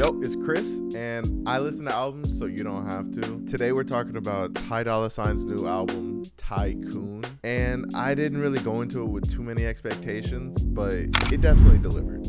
Yo, it's Chris, and I listen to albums so you don't have to. Today we're talking about Ty Dolla $ign's new album, Tycoon. And I didn't really go into it with too many expectations, but it definitely delivered.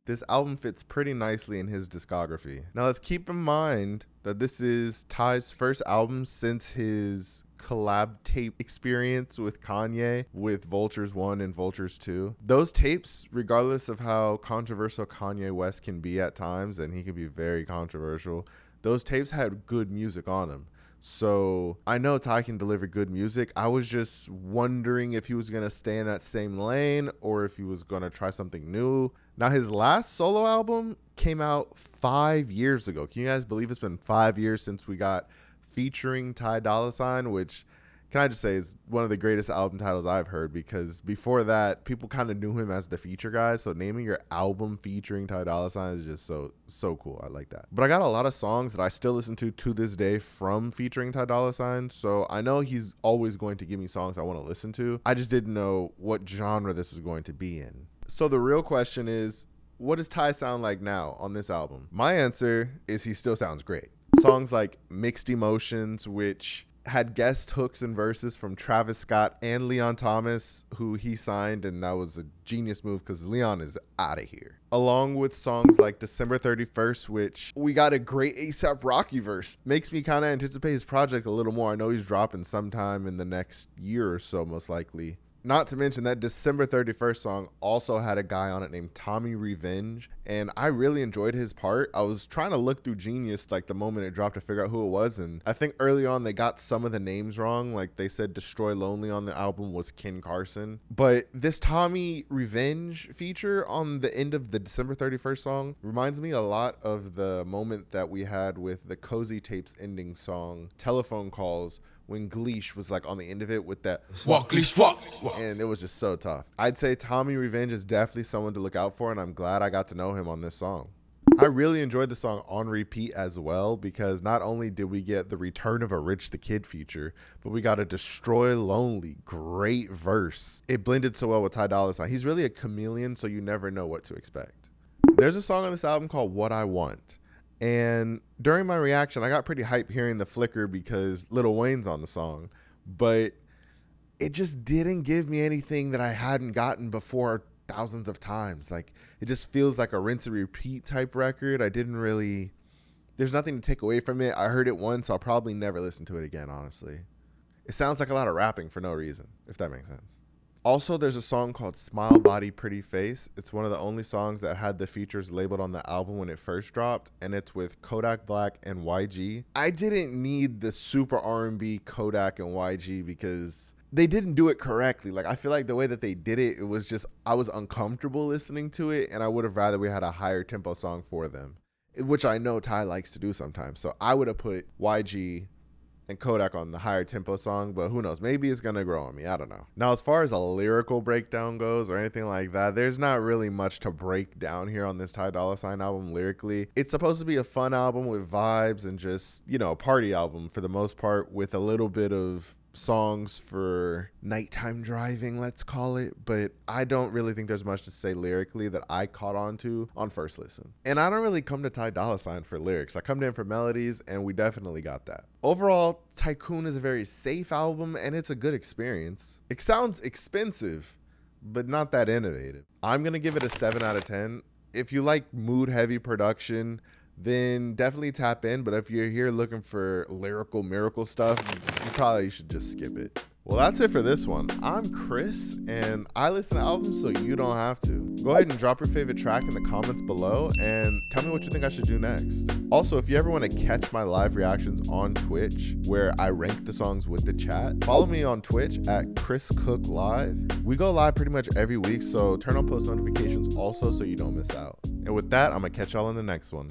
This album fits pretty nicely in his discography. Now let's keep in mind that this is Ty's first album since his collab tape experience with Kanye with Vultures 1 and Vultures 2. Those tapes, regardless of how controversial Kanye West can be at times, and he can be very controversial, those tapes had good music on them. So I know Ty can deliver good music. I was just wondering if he was going to stay in that same lane or if he was going to try something new. Now, his last solo album came out 5 years ago. Can you guys believe it's been 5 years since we got featuring Ty Dolla $ign, which, can I just say, is one of the greatest album titles I've heard, because before that, people kind of knew him as the feature guy. So naming your album featuring Ty Dolla $ign is just so cool. I like that. But I got a lot of songs that I still listen to this day from featuring Ty Dolla $ign. So I know he's always going to give me songs I want to listen to. I just didn't know what genre this was going to be in. So the real question is, what does Ty sound like now on this album? My answer is he still sounds great. Songs like Mixed Emotions, which had guest hooks and verses from Travis Scott and Leon Thomas, who he signed, and that was a genius move because Leon is out of here. Along with songs like December 31st, which we got a great A$AP Rocky verse. Makes me kind of anticipate his project a little more. I know he's dropping sometime in the next year or so, most likely. Not to mention that December 31st song also had a guy on it named Tommy Revenge, and I really enjoyed his part. I was trying to look through Genius like the moment it dropped to figure out who it was, and I think early on they got some of the names wrong. Like they said Destroy Lonely on the album was Ken Carson. But this Tommy Revenge feature on the end of the December 31st song reminds me a lot of the moment that we had with the Cozy Tapes ending song, Telephone Calls, when Gleesh was like on the end of it with that walk, Gleesh, walk, and it was just so tough. I'd say Tommy Revenge is definitely someone to look out for, and I'm glad I got to know him on this song. I really enjoyed the song On Repeat as well, because not only did we get the return of a Rich the Kid feature, but we got a Destroy Lonely great verse. It blended so well with Ty Dolla $ign. He's really a chameleon, so you never know what to expect. There's a song on this album called What I Want. And during my reaction, I got pretty hyped hearing the flicker because Lil Wayne's on the song, but it just didn't give me anything that I hadn't gotten before thousands of times. Like, it just feels like a rinse and repeat type record. There's nothing to take away from it. I heard it once. I'll probably never listen to it again, honestly. It sounds like a lot of rapping for no reason, if that makes sense. Also, there's a song called Smile Body Pretty Face. It's one of the only songs that had the features labeled on the album when it first dropped, and it's with Kodak Black and YG. I didn't need the super R&B Kodak and YG because they didn't do it correctly. Like, I feel like the way that they did it, it was just, I was uncomfortable listening to it, and I would have rather we had a higher tempo song for them, which I know Ty likes to do sometimes. So I would have put YG and Kodak on the higher tempo song, but who knows? Maybe it's gonna grow on me. I don't know. Now, as far as a lyrical breakdown goes or anything like that, there's not really much to break down here on this Ty Dolla $ign album lyrically. It's supposed to be a fun album with vibes and just, a party album for the most part, with a little bit of songs for nighttime driving, let's call it, but I don't really think there's much to say lyrically that I caught on to on first listen. And I don't really come to Ty Dolla $ign for lyrics. I come to him for melodies, and we definitely got that. Overall, Tycoon is a very safe album, and it's a good experience. It sounds expensive, but not that innovative. I'm gonna give it a 7 out of 10. If you like mood heavy production, then definitely tap in. But if you're here looking for lyrical miracle stuff, you probably should just skip it. Well, that's it for this one. I'm Chris, and I listen to albums so you don't have to. Go ahead and drop your favorite track in the comments below and tell me what you think I should do next. Also, if you ever want to catch my live reactions on Twitch, where I rank the songs with the chat, follow me on Twitch at chriscooklive. We go live pretty much every week, so turn on post notifications also so you don't miss out. And with that, I'm going to catch y'all in the next one.